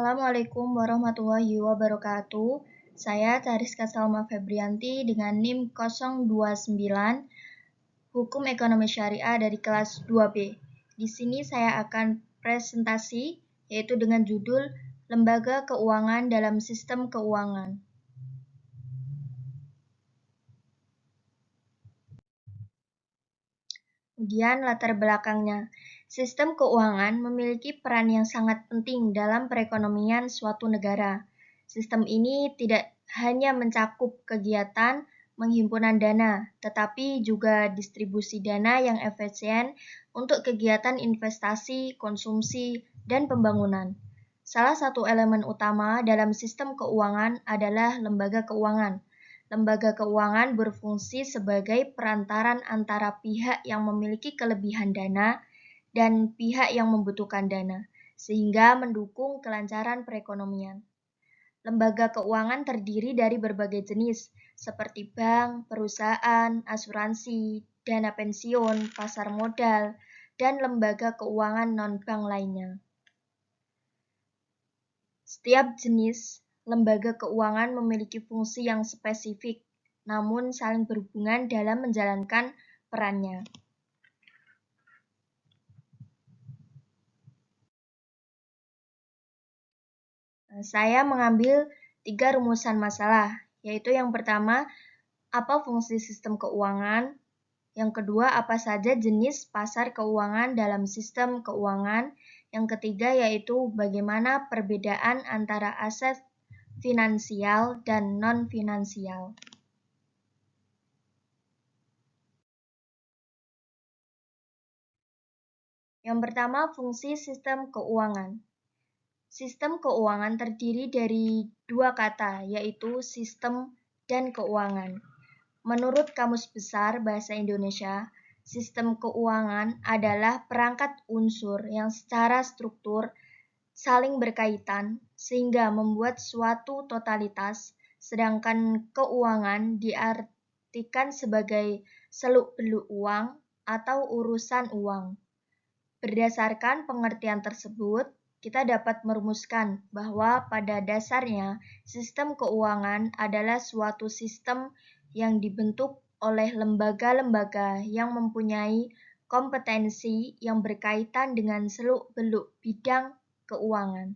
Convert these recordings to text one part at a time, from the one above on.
Assalamualaikum warahmatullahi wabarakatuh. Saya Tariska Salma Febrianti dengan NIM 029 Hukum Ekonomi Syariah dari kelas 2B. Di sini saya akan presentasi yaitu dengan judul Lembaga Keuangan dalam Sistem Keuangan. Kemudian latar belakangnya. Sistem keuangan memiliki peran yang sangat penting dalam perekonomian suatu negara. Sistem ini tidak hanya mencakup kegiatan penghimpunan dana, tetapi juga distribusi dana yang efisien untuk kegiatan investasi, konsumsi, dan pembangunan. Salah satu elemen utama dalam sistem keuangan adalah lembaga keuangan. Lembaga keuangan berfungsi sebagai perantaran antara pihak yang memiliki kelebihan dana dan pihak yang membutuhkan dana, sehingga mendukung kelancaran perekonomian. Lembaga keuangan terdiri dari berbagai jenis, seperti bank, perusahaan, asuransi, dana pensiun, pasar modal, dan lembaga keuangan non-bank lainnya. Setiap jenis lembaga keuangan memiliki fungsi yang spesifik, namun saling berhubungan dalam menjalankan perannya. Saya mengambil 3 rumusan masalah, yaitu yang pertama, apa fungsi sistem keuangan? Yang kedua, apa saja jenis pasar keuangan dalam sistem keuangan? Yang ketiga, yaitu bagaimana perbedaan antara aset finansial dan non-finansial. Yang pertama, fungsi sistem keuangan. Sistem keuangan terdiri dari 2 kata, yaitu sistem dan keuangan. Menurut Kamus Besar Bahasa Indonesia, sistem keuangan adalah perangkat unsur yang secara struktur saling berkaitan sehingga membuat suatu totalitas, sedangkan keuangan diartikan sebagai seluk-beluk uang atau urusan uang. Berdasarkan pengertian tersebut, kita dapat merumuskan bahwa pada dasarnya sistem keuangan adalah suatu sistem yang dibentuk oleh lembaga-lembaga yang mempunyai kompetensi yang berkaitan dengan seluk-beluk bidang keuangan.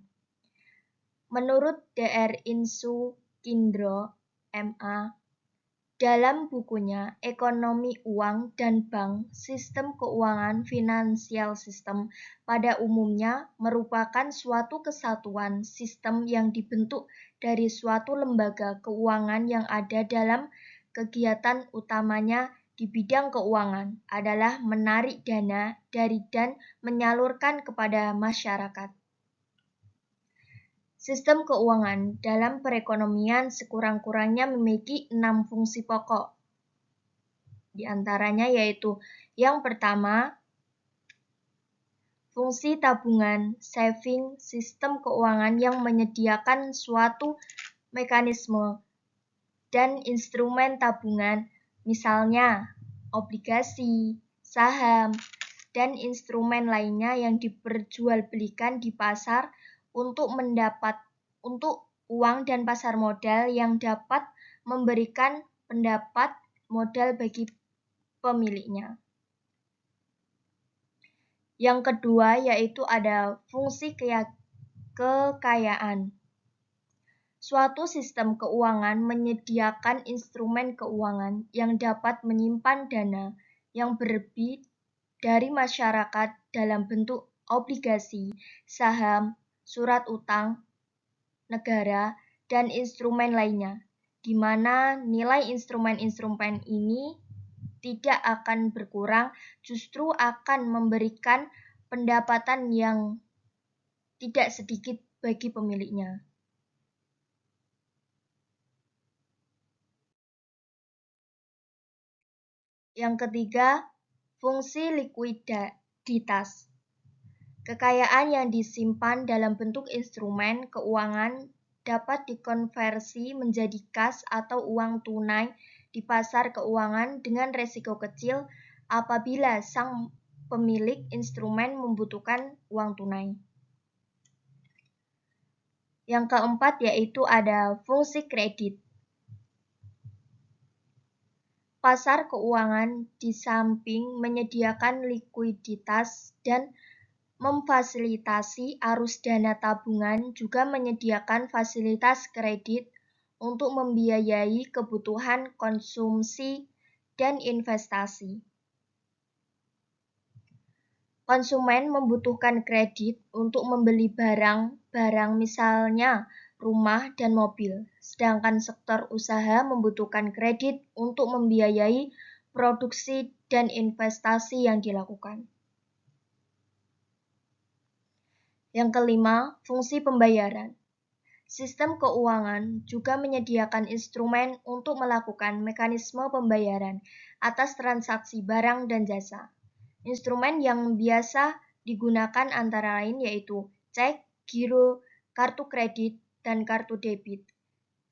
Menurut Dr. Insu Kindro, MA, dalam bukunya Ekonomi Uang dan Bank, Sistem Keuangan Finansial System pada umumnya merupakan suatu kesatuan sistem yang dibentuk dari suatu lembaga keuangan yang ada dalam kegiatan utamanya di bidang keuangan adalah menarik dana dari dan menyalurkan kepada masyarakat. Sistem keuangan dalam perekonomian sekurang-kurangnya memiliki 6 fungsi pokok. Di antaranya yaitu yang pertama, fungsi tabungan, saving, sistem keuangan yang menyediakan suatu mekanisme dan instrumen tabungan, misalnya obligasi, saham, dan instrumen lainnya yang diperjualbelikan di pasar untuk uang dan pasar modal yang dapat memberikan pendapat modal bagi pemiliknya. Yang kedua yaitu ada fungsi kekayaan. Suatu sistem keuangan menyediakan instrumen keuangan yang dapat menyimpan dana yang berlebih dari masyarakat dalam bentuk obligasi, saham, surat utang negara, dan instrumen lainnya, di mana nilai instrumen-instrumen ini tidak akan berkurang, justru akan memberikan pendapatan yang tidak sedikit bagi pemiliknya. Yang ketiga, fungsi likuiditas. Kekayaan yang disimpan dalam bentuk instrumen keuangan dapat dikonversi menjadi kas atau uang tunai di pasar keuangan dengan resiko kecil apabila sang pemilik instrumen membutuhkan uang tunai. Yang keempat yaitu ada fungsi kredit. Pasar keuangan di samping menyediakan likuiditas dan memfasilitasi arus dana tabungan, juga menyediakan fasilitas kredit untuk membiayai kebutuhan konsumsi dan investasi. Konsumen membutuhkan kredit untuk membeli barang misalnya rumah dan mobil, sedangkan sektor usaha membutuhkan kredit untuk membiayai produksi dan investasi yang dilakukan. Yang kelima, fungsi pembayaran. Sistem keuangan juga menyediakan instrumen untuk melakukan mekanisme pembayaran atas transaksi barang dan jasa. Instrumen yang biasa digunakan antara lain yaitu cek, giro, kartu kredit, dan kartu debit.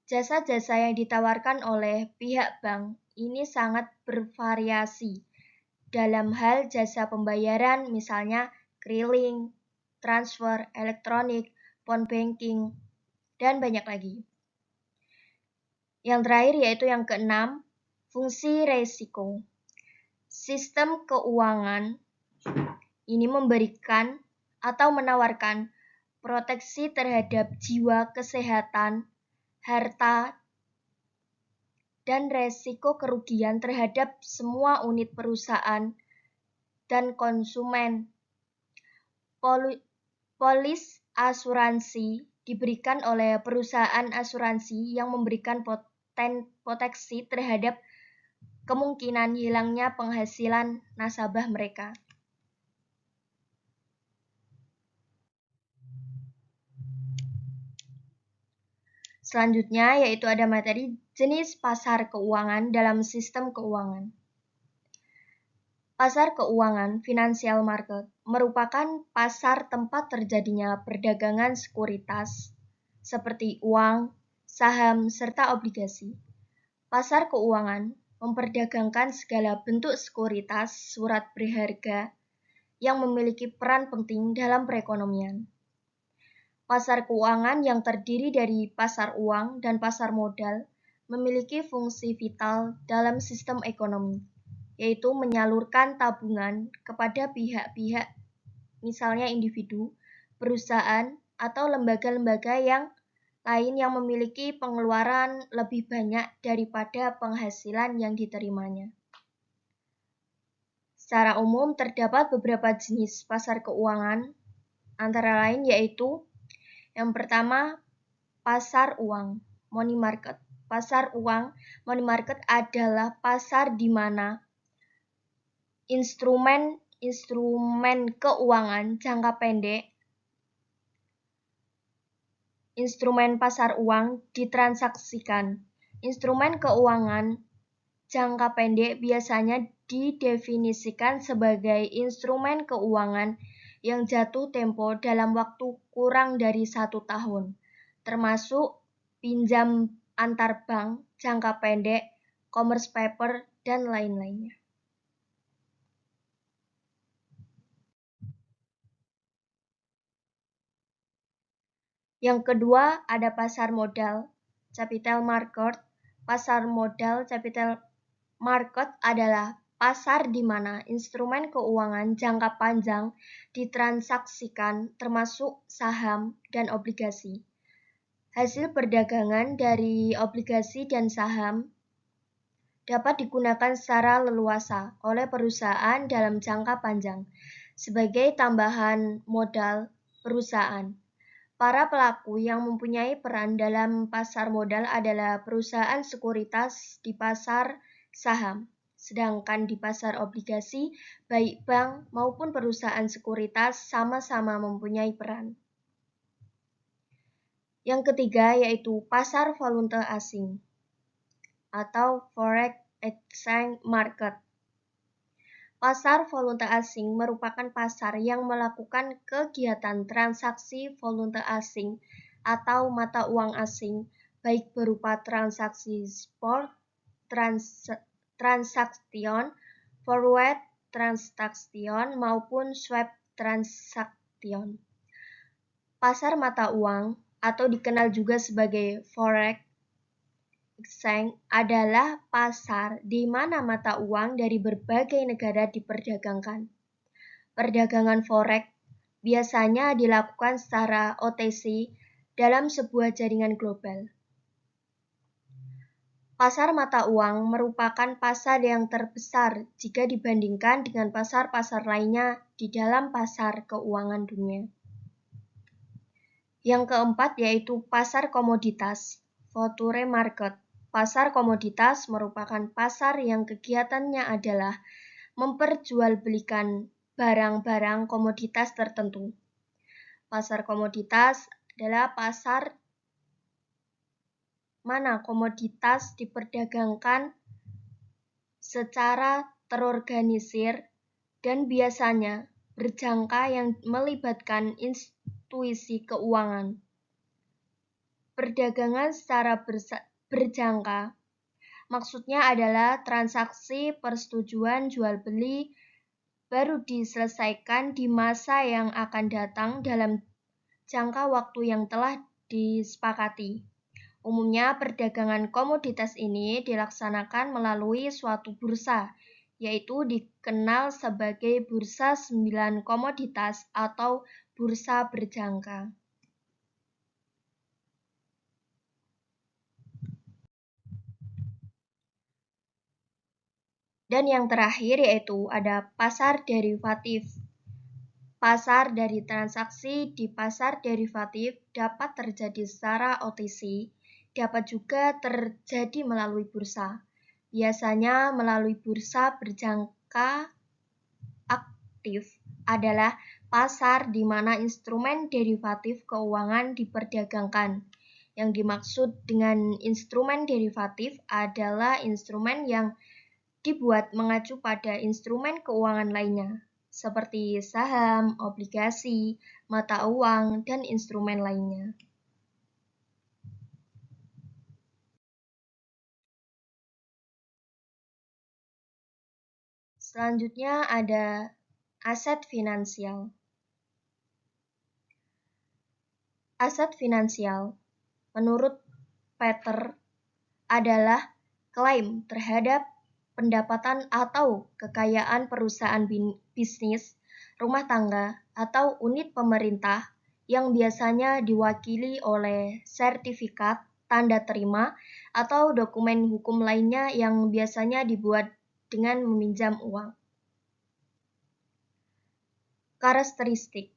Jasa-jasa yang ditawarkan oleh pihak bank ini sangat bervariasi. Dalam hal jasa pembayaran misalnya keliling, transfer elektronik, phone banking, dan banyak lagi. Yang terakhir yaitu yang keenam, fungsi resiko. Sistem keuangan ini memberikan atau menawarkan proteksi terhadap jiwa, kesehatan, harta, dan resiko kerugian terhadap semua unit perusahaan dan konsumen. Polis asuransi diberikan oleh perusahaan asuransi yang memberikan proteksi terhadap kemungkinan hilangnya penghasilan nasabah mereka. Selanjutnya yaitu ada materi jenis pasar keuangan dalam sistem keuangan. Pasar keuangan (financial market) merupakan pasar tempat terjadinya perdagangan sekuritas seperti uang, saham, serta obligasi. Pasar keuangan memperdagangkan segala bentuk sekuritas surat berharga yang memiliki peran penting dalam perekonomian. Pasar keuangan yang terdiri dari pasar uang dan pasar modal memiliki fungsi vital dalam sistem ekonomi, yaitu menyalurkan tabungan kepada pihak-pihak, misalnya individu, perusahaan, atau lembaga-lembaga yang lain yang memiliki pengeluaran lebih banyak daripada penghasilan yang diterimanya. Secara umum terdapat beberapa jenis pasar keuangan, antara lain yaitu yang pertama, pasar uang, money market. Pasar uang, money market adalah pasar di mana instrumen keuangan jangka pendek, instrumen pasar uang ditransaksikan. Instrumen keuangan jangka pendek biasanya didefinisikan sebagai instrumen keuangan yang jatuh tempo dalam waktu kurang dari 1 tahun, termasuk pinjam antar bank jangka pendek, commerce paper, dan lain-lainnya. Yang kedua ada pasar modal, capital market. Pasar modal, capital market adalah pasar di mana instrumen keuangan jangka panjang ditransaksikan termasuk saham dan obligasi. Hasil perdagangan dari obligasi dan saham dapat digunakan secara leluasa oleh perusahaan dalam jangka panjang sebagai tambahan modal perusahaan. Para pelaku yang mempunyai peran dalam pasar modal adalah perusahaan sekuritas di pasar saham, sedangkan di pasar obligasi, baik bank maupun perusahaan sekuritas sama-sama mempunyai peran. Yang ketiga yaitu pasar valuta asing atau forex exchange market. Pasar valuta asing merupakan pasar yang melakukan kegiatan transaksi valuta asing atau mata uang asing, baik berupa transaksi spot, transaction, forward transaction, maupun swap transaction. Pasar mata uang atau dikenal juga sebagai forex exchange adalah pasar di mana mata uang dari berbagai negara diperdagangkan. Perdagangan forex biasanya dilakukan secara OTC dalam sebuah jaringan global. Pasar mata uang merupakan pasar yang terbesar jika dibandingkan dengan pasar-pasar lainnya di dalam pasar keuangan dunia. Yang keempat yaitu pasar komoditas, future market. Pasar komoditas merupakan pasar yang kegiatannya adalah memperjualbelikan barang-barang komoditas tertentu. Pasar komoditas adalah pasar mana komoditas diperdagangkan secara terorganisir dan biasanya berjangka yang melibatkan institusi keuangan. Perdagangan secara berjangka maksudnya adalah transaksi persetujuan jual beli baru diselesaikan di masa yang akan datang dalam jangka waktu yang telah disepakati. Umumnya perdagangan komoditas ini dilaksanakan melalui suatu bursa, yaitu dikenal sebagai Bursa 9 Komoditas atau bursa berjangka. Dan yang terakhir yaitu ada pasar derivatif. Pasar dari transaksi di pasar derivatif dapat terjadi secara OTC, dapat juga terjadi melalui bursa. Biasanya melalui bursa berjangka aktif adalah pasar di mana instrumen derivatif keuangan diperdagangkan. Yang dimaksud dengan instrumen derivatif adalah instrumen yang dibuat mengacu pada instrumen keuangan lainnya, seperti saham, obligasi, mata uang, dan instrumen lainnya. Selanjutnya ada aset finansial. Aset finansial, menurut Peter, adalah klaim terhadap pendapatan atau kekayaan perusahaan bisnis, rumah tangga, atau unit pemerintah yang biasanya diwakili oleh sertifikat, tanda terima, atau dokumen hukum lainnya yang biasanya dibuat dengan meminjam uang. Karakteristik: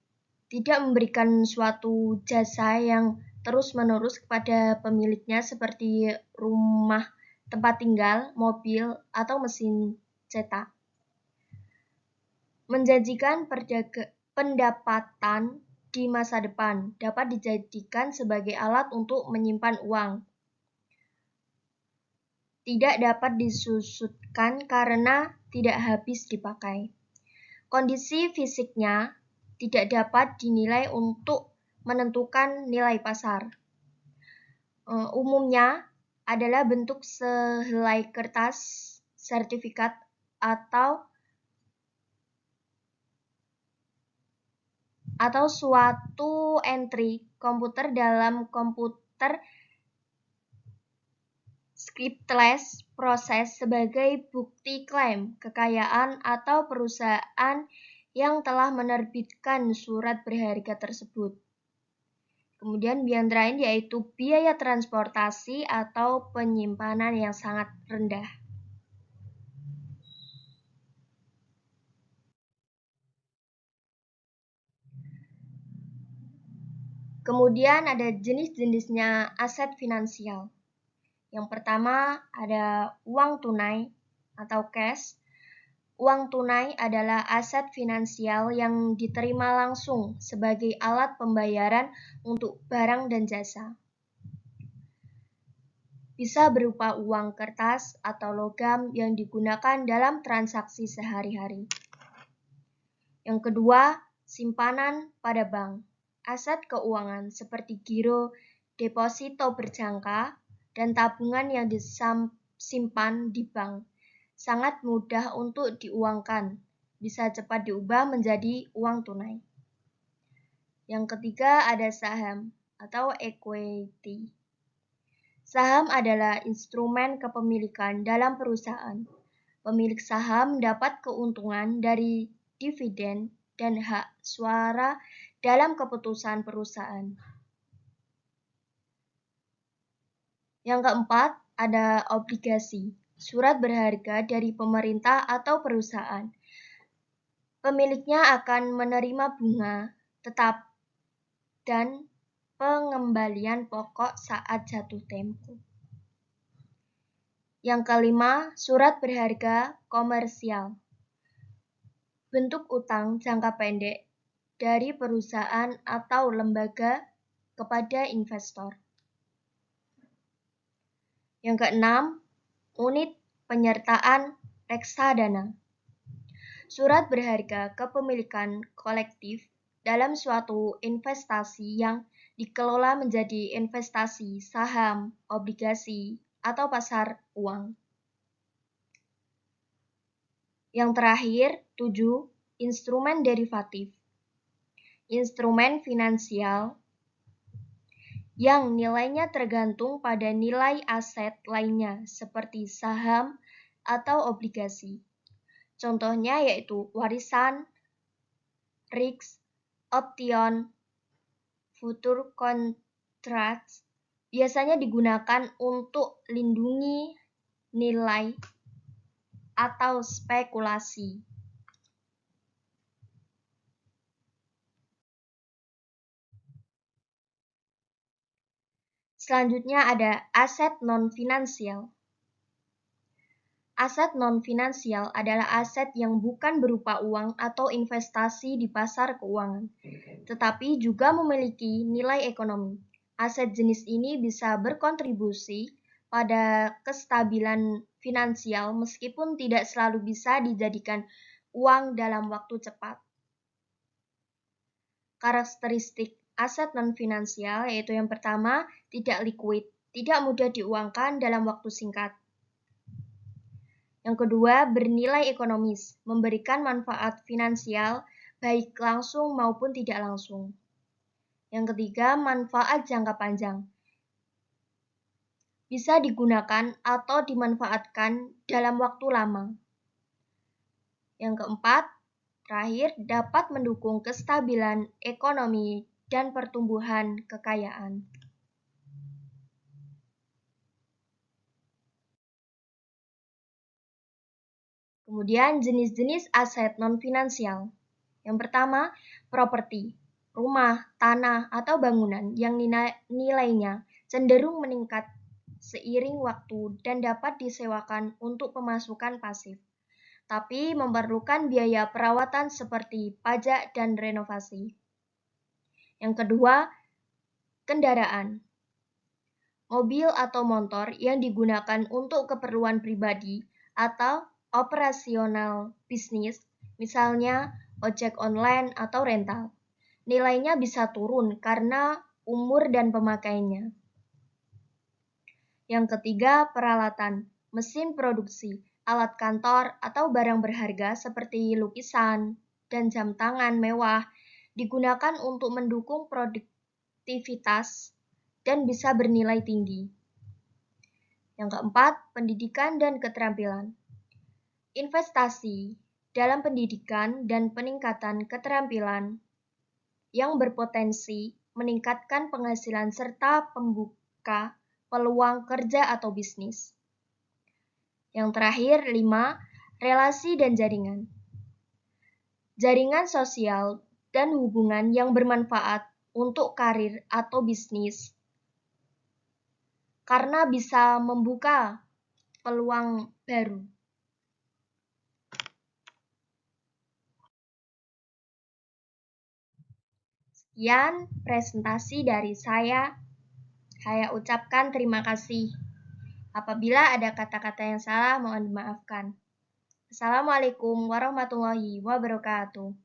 tidak memberikan suatu jasa yang terus-menerus kepada pemiliknya seperti rumah tempat tinggal, mobil, atau mesin cetak. Menjanjikan pendapatan di masa depan, dapat dijadikan sebagai alat untuk menyimpan uang. Tidak dapat disusutkan karena tidak habis dipakai. Kondisi fisiknya tidak dapat dinilai untuk menentukan nilai pasar. Umumnya adalah bentuk sehelai kertas, sertifikat, atau suatu entry komputer dalam komputer scriptless proses sebagai bukti klaim kekayaan atau perusahaan yang telah menerbitkan surat berharga tersebut. Kemudian yang terakhir yaitu biaya transportasi atau penyimpanan yang sangat rendah. Kemudian ada jenis-jenisnya aset finansial. Yang pertama ada uang tunai atau cash. Uang tunai adalah aset finansial yang diterima langsung sebagai alat pembayaran untuk barang dan jasa. Bisa berupa uang kertas atau logam yang digunakan dalam transaksi sehari-hari. Yang kedua, simpanan pada bank. Aset keuangan seperti giro, deposito berjangka, dan tabungan yang disimpan di bank sangat mudah untuk diuangkan, bisa cepat diubah menjadi uang tunai. Yang ketiga ada saham atau equity. Saham adalah instrumen kepemilikan dalam perusahaan. Pemilik saham dapat keuntungan dari dividen dan hak suara dalam keputusan perusahaan. Yang keempat, ada obligasi, surat berharga dari pemerintah atau perusahaan. Pemiliknya akan menerima bunga tetap dan pengembalian pokok saat jatuh tempo. Yang kelima, surat berharga komersial. Bentuk utang jangka pendek dari perusahaan atau lembaga kepada investor. Yang keenam, unit penyertaan reksadana. Surat berharga kepemilikan kolektif dalam suatu investasi yang dikelola menjadi investasi saham, obligasi, atau pasar uang. Yang terakhir, 7. Instrumen derivatif. Instrumen finansial yang nilainya tergantung pada nilai aset lainnya seperti saham atau obligasi. Contohnya yaitu warisan, REITs, option, future contracts, biasanya digunakan untuk lindungi nilai atau spekulasi. Selanjutnya ada aset non-finansial. Aset non-finansial adalah aset yang bukan berupa uang atau investasi di pasar keuangan, tetapi juga memiliki nilai ekonomi. Aset jenis ini bisa berkontribusi pada kestabilan finansial meskipun tidak selalu bisa dijadikan uang dalam waktu cepat. Karakteristik aset non-finansial yaitu yang pertama, tidak liquid, tidak mudah diuangkan dalam waktu singkat. Yang kedua, bernilai ekonomis, memberikan manfaat finansial baik langsung maupun tidak langsung. Yang ketiga, manfaat jangka panjang. Bisa digunakan atau dimanfaatkan dalam waktu lama. Yang keempat, terakhir, dapat mendukung kestabilan ekonomi dan pertumbuhan kekayaan. Kemudian jenis-jenis aset non-finansial. Yang pertama, properti. Rumah, tanah, atau bangunan yang nilainya cenderung meningkat seiring waktu dan dapat disewakan untuk pemasukan pasif, tapi memerlukan biaya perawatan seperti pajak dan renovasi. Yang kedua, kendaraan. Mobil atau motor yang digunakan untuk keperluan pribadi atau operasional bisnis, misalnya ojek online atau rental. Nilainya bisa turun karena umur dan pemakaiannya. Yang ketiga, peralatan, mesin produksi, alat kantor, atau barang berharga seperti lukisan dan jam tangan mewah digunakan untuk mendukung produktivitas dan bisa bernilai tinggi. Yang keempat, pendidikan dan keterampilan. Investasi dalam pendidikan dan peningkatan keterampilan yang berpotensi meningkatkan penghasilan serta membuka peluang kerja atau bisnis. Yang terakhir, 5. Relasi dan jaringan. Jaringan sosial dan hubungan yang bermanfaat untuk karir atau bisnis karena bisa membuka peluang baru. Sekian presentasi dari saya. Saya ucapkan terima kasih. Apabila ada kata-kata yang salah, mohon dimaafkan. Assalamualaikum warahmatullahi wabarakatuh.